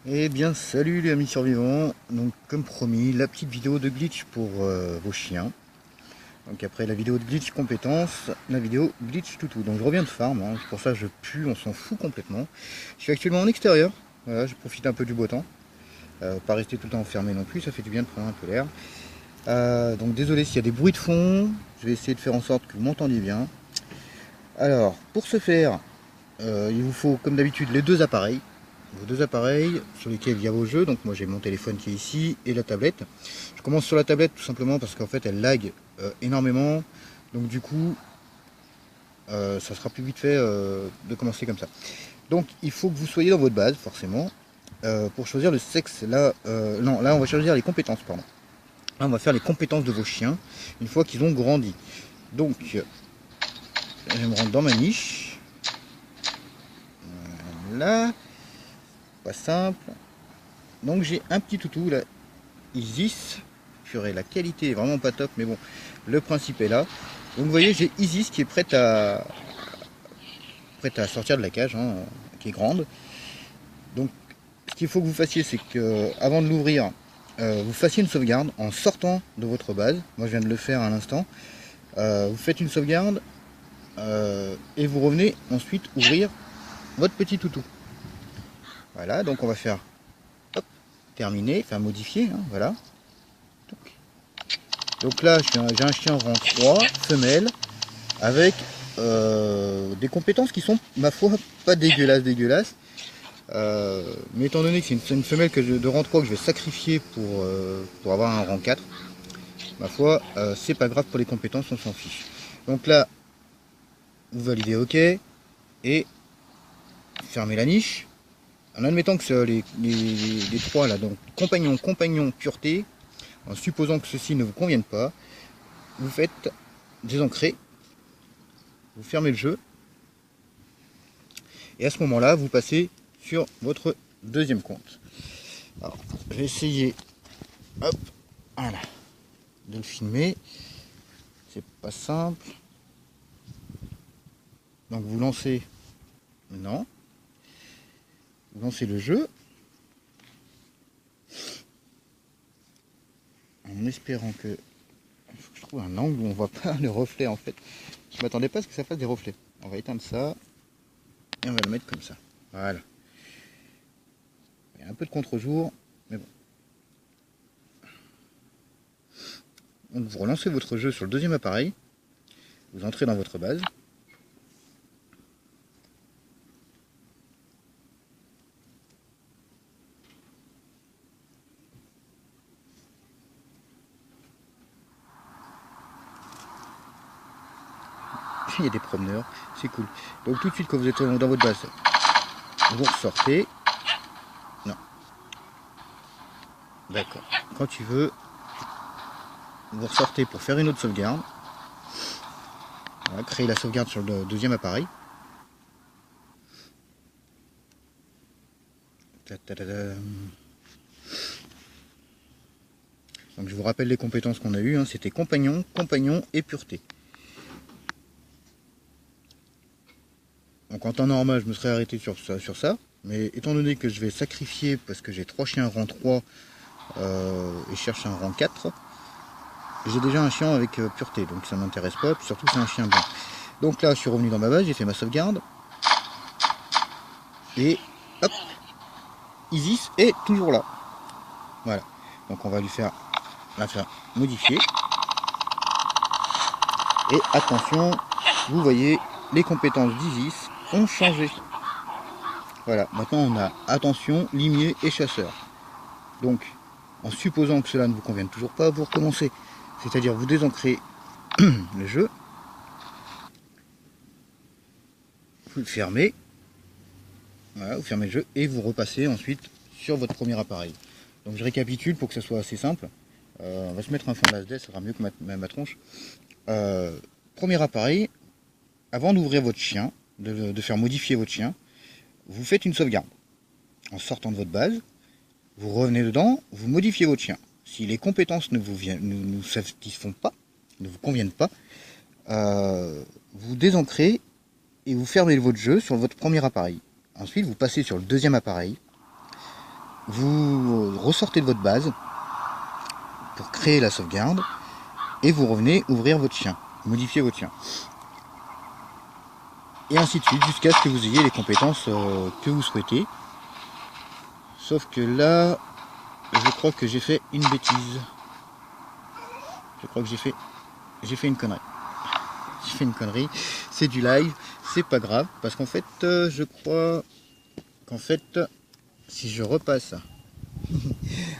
Eh bien salut les amis survivants, donc comme promis la petite vidéo de glitch pour vos chiens. Donc après la vidéo de glitch compétences, la vidéo glitch toutou. Donc je reviens de farm, hein. Pour ça je pue, on s'en fout complètement. Je suis actuellement en extérieur, voilà, je profite un peu du beau temps. Pas rester tout le temps enfermé non plus, ça fait du bien de prendre un peu l'air. Donc désolé s'il y a des bruits de fond, je vais essayer de faire en sorte que vous m'entendiez bien. Alors pour ce faire, il vous faut comme d'habitude les deux appareils. Vos deux appareils sur lesquels il y a vos jeux. Donc moi j'ai mon téléphone qui est ici et la tablette. Je commence sur la tablette tout simplement parce qu'en fait elle lag énormément. Donc du coup ça sera plus vite fait de commencer comme ça. Donc il faut que vous soyez dans votre base forcément pour choisir le sexe. Là, non, là on va choisir les compétences, pardon. Là on va faire les compétences de vos chiens une fois qu'ils ont grandi. Donc je vais me rendre dans ma niche. Là, pas simple. Donc j'ai un petit toutou là, Isis. Purée, la qualité est vraiment pas top, mais bon, le principe est là. Donc vous voyez, j'ai Isis qui est prête à sortir de la cage, hein, qui est grande. Donc ce qu'il faut que vous fassiez, c'est que avant de l'ouvrir, vous fassiez une sauvegarde en sortant de votre base. Moi je viens de le faire à l'instant. Vous faites une sauvegarde et vous revenez ensuite ouvrir votre petit toutou. Voilà, donc on va faire hop, terminer, enfin modifier, hein, voilà. Donc là j'ai un chien rang 3, femelle, avec des compétences qui sont, ma foi, pas dégueulasses. Mais étant donné que c'est une femelle de rang 3 que je vais sacrifier pour avoir un rang 4, ma foi, c'est pas grave pour les compétences, on s'en fiche. Donc là, vous validez OK et fermez la niche. En admettant que les trois là, donc compagnon, pureté, en supposant que ceci ne vous convienne pas, vous faites désancrer, vous fermez le jeu, et à ce moment-là, vous passez sur votre deuxième compte. Alors, je vais essayer, hop, voilà, de le filmer. C'est pas simple. Donc vous lancez, non, vous lancez le jeu, en espérant que, faut que je trouve un angle où on voit pas le reflet en fait. Je m'attendais pas à ce que ça fasse des reflets. On va éteindre ça et on va le mettre comme ça. Voilà. Il y a un peu de contre-jour, mais bon. Donc vous relancez votre jeu sur le deuxième appareil, vous entrez dans votre base. Il y a des promeneurs, c'est cool. Donc tout de suite quand vous êtes dans votre base, vous ressortez. Non. D'accord. Quand tu veux, vous ressortez pour faire une autre sauvegarde. Voilà, créer la sauvegarde sur le deuxième appareil. Donc je vous rappelle les compétences qu'on a eues, hein. C'était compagnon et pureté. Donc en temps normal je me serais arrêté sur ça, mais étant donné que je vais sacrifier parce que j'ai 3 chiens rang 3 et je cherche un rang 4, j'ai déjà un chien avec pureté, donc ça m'intéresse pas, puis surtout c'est un chien blanc. Donc là je suis revenu dans ma base, j'ai fait ma sauvegarde, et hop, Isis est toujours là. Voilà, donc on va la faire modifier. Et attention, vous voyez, les compétences d'Isis ont changé. Voilà, maintenant on a attention, limier et chasseur. Donc, en supposant que cela ne vous convienne toujours pas, vous recommencez. C'est-à-dire vous désancrez le jeu, vous le fermez, voilà, vous fermez le jeu et vous repassez ensuite sur votre premier appareil. Donc je récapitule pour que ça soit assez simple. On va se mettre un fond d'ASD, ça sera mieux que ma tronche. Premier appareil, avant d'ouvrir votre chien, de faire modifier votre chien, vous faites une sauvegarde. En sortant de votre base, vous revenez dedans, vous modifiez votre chien. Si les compétences ne vous satisfont pas, ne vous conviennent pas, vous désancrez et vous fermez votre jeu sur votre premier appareil. Ensuite, vous passez sur le deuxième appareil. vous ressortez de votre base pour créer la sauvegarde et vous revenez ouvrir votre chien, modifier votre chien. Et ainsi de suite jusqu'à ce que vous ayez les compétences que vous souhaitez. Sauf que là, je crois que j'ai fait une bêtise. Je crois que j'ai fait une connerie. J'ai fait une connerie. C'est du live, c'est pas grave. Parce qu'en fait, je crois qu'en fait, si je repasse...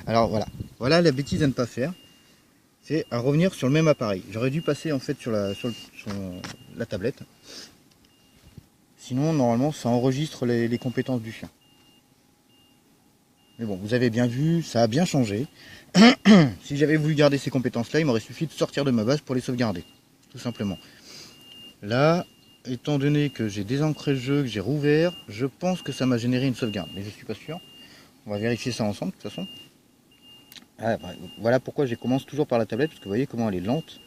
Alors voilà. Voilà la bêtise à ne pas faire. C'est à revenir sur le même appareil. J'aurais dû passer en fait sur la tablette. Sinon, normalement, ça enregistre les compétences du chien. Mais bon, vous avez bien vu, ça a bien changé. Si j'avais voulu garder ces compétences-là, il m'aurait suffi de sortir de ma base pour les sauvegarder. Tout simplement. Là, étant donné que j'ai désancré le jeu, que j'ai rouvert, je pense que ça m'a généré une sauvegarde. Mais je suis pas sûr. On va vérifier ça ensemble, de toute façon. Ah, voilà pourquoi je commence toujours par la tablette, parce que vous voyez comment elle est lente.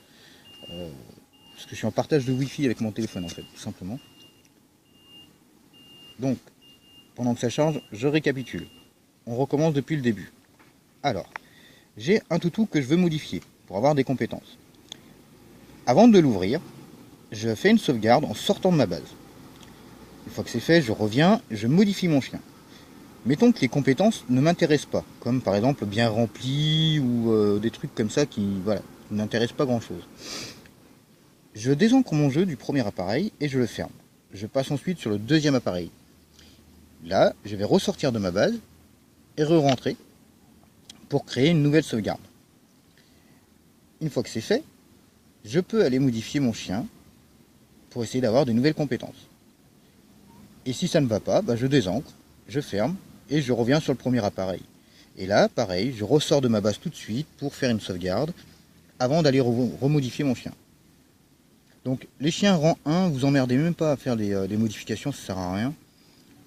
Parce que je suis en partage de Wi-Fi avec mon téléphone, en fait, tout simplement. Donc, pendant que ça change, je récapitule. On recommence depuis le début. Alors, j'ai un toutou que je veux modifier pour avoir des compétences. Avant de l'ouvrir, je fais une sauvegarde en sortant de ma base. Une fois que c'est fait, je reviens, je modifie mon chien. Mettons que les compétences ne m'intéressent pas, comme par exemple bien rempli ou des trucs comme ça qui n'intéressent pas grand chose. Je désancre mon jeu du premier appareil et je le ferme. Je passe ensuite sur le deuxième appareil. Là, je vais ressortir de ma base et re-rentrer pour créer une nouvelle sauvegarde. Une fois que c'est fait, je peux aller modifier mon chien pour essayer d'avoir de nouvelles compétences. Et si ça ne va pas, je désancre, je ferme et je reviens sur le premier appareil. Et là, pareil, je ressors de ma base tout de suite pour faire une sauvegarde avant d'aller remodifier mon chien. Donc les chiens rang 1, vous emmerdez même pas à faire des modifications, ça sert à rien.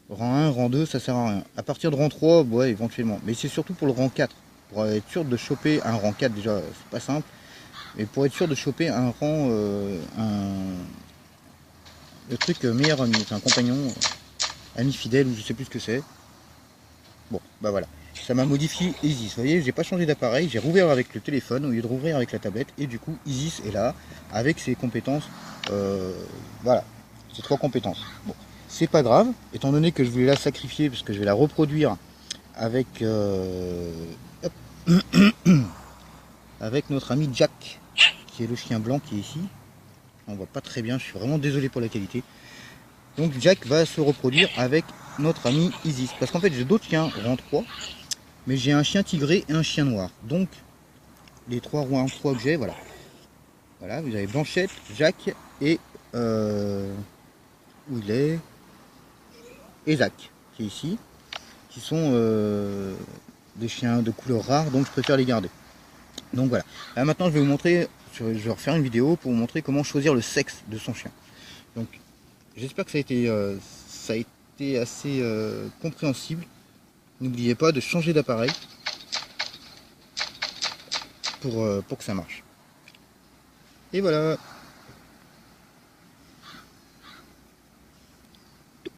Rang 1, rang 2, ça sert à rien. À partir de rang 3, ouais, éventuellement. Mais c'est surtout pour le rang 4. Pour être sûr de choper un rang 4, déjà, c'est pas simple. Mais pour être sûr de choper un rang, le truc meilleur ami, c'est un compagnon, ami fidèle, ou je sais plus ce que c'est. Bon, voilà. Ça m'a modifié Isis. Vous voyez, j'ai pas changé d'appareil, j'ai rouvert avec le téléphone au lieu de rouvrir avec la tablette. Et du coup, Isis est là, avec ses compétences. Voilà, ses 3 compétences. Bon. C'est pas grave, étant donné que je voulais la sacrifier, parce que je vais la reproduire avec, avec notre ami Jack, qui est le chien blanc qui est ici. On voit pas très bien, je suis vraiment désolé pour la qualité. Donc Jack va se reproduire avec notre ami Isis. Parce qu'en fait j'ai d'autres chiens rang 3, mais j'ai un chien tigré et un chien noir. Donc les 3 rang 3 que j'ai, voilà. Voilà, vous avez Blanchette, Jack et où il est, et Zach, qui est ici, qui sont des chiens de couleur rare, donc je préfère les garder. Donc voilà. Là maintenant je vais vous montrer, je vais refaire une vidéo pour vous montrer comment choisir le sexe de son chien. Donc j'espère que ça a été assez compréhensible. N'oubliez pas de changer d'appareil pour que ça marche. Et voilà.